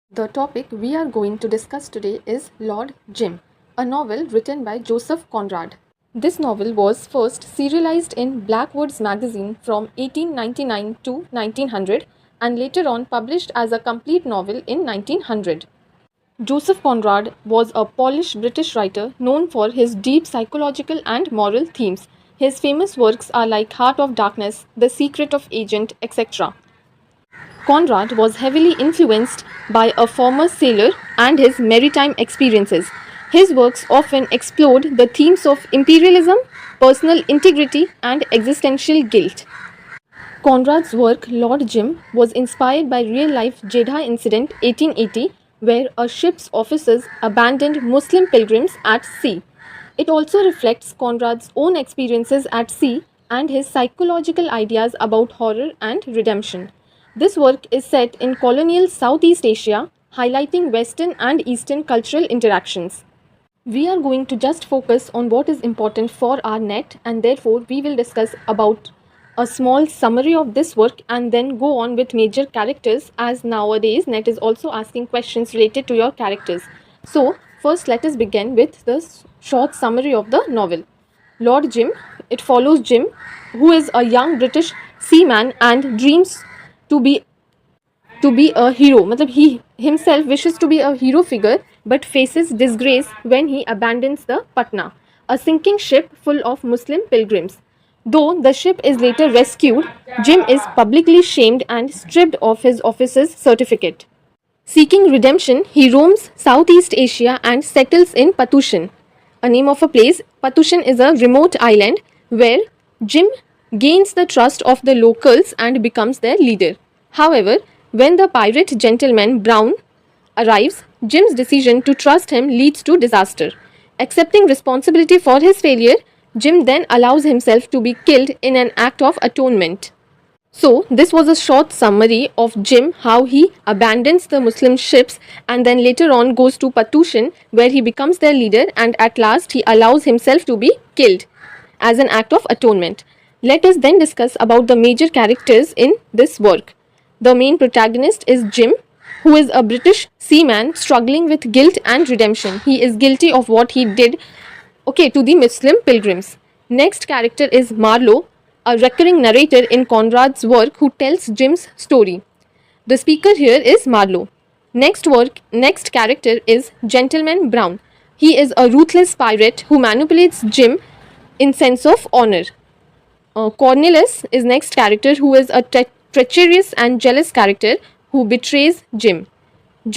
The topic we are going to discuss today is Lord Jim, a novel written by Joseph Conrad. This novel was first serialized in Blackwood's magazine from 1899 to 1900 and later on published as a complete novel in 1900. Joseph Conrad was a Polish British writer known for his deep psychological and moral themes. His famous works are like Heart of Darkness, The Secret of Agent, etc. Conrad was heavily influenced by a former sailor and his maritime experiences. His works often explored the themes of imperialism, personal integrity, and existential guilt. Conrad's work Lord Jim was inspired by real-life Jeddah incident 1880, where a ship's officers abandoned Muslim pilgrims at sea. It also reflects Conrad's own experiences at sea and his psychological ideas about horror and redemption. This work is set in colonial Southeast Asia, highlighting Western and Eastern cultural interactions. We are going to just focus on what is important for our net, and therefore we will discuss about a small summary of this work and then go on with major characters, as nowadays net is also asking questions related to your characters. So first let us begin with the short summary of the novel. Lord Jim, it follows Jim, who is a young British seaman and dreams to be a hero. Matlab he himself wishes to be a hero figure but faces disgrace when he abandons the Patna, a sinking ship full of Muslim pilgrims. Though the ship is later rescued, Jim is publicly shamed and stripped of his officer's certificate. Seeking redemption, he roams Southeast Asia and settles in Patushan, a name of a place. Patushan is a remote island where Jim gains the trust of the locals and becomes their leader. However, when the pirate gentleman Brown arrives, Jim's decision to trust him leads to disaster. Accepting responsibility for his failure, Jim then allows himself to be killed in an act of atonement. So, this was a short summary of Jim, how he abandons the Muslim ships and then later on goes to Patushan, where he becomes their leader, and at last he allows himself to be killed as an act of atonement. Let us then discuss about the major characters in this work. The main protagonist is Jim, who is a British seaman struggling with guilt and redemption. He is guilty of what he did, to the Muslim pilgrims. Next character is Marlowe, a recurring narrator in Conrad's work who tells Jim's story. The speaker here is Marlowe. Next character is Gentleman Brown. He is a ruthless pirate who manipulates Jim in sense of honor. Cornelius is next character, who is a treacherous and jealous character who betrays Jim.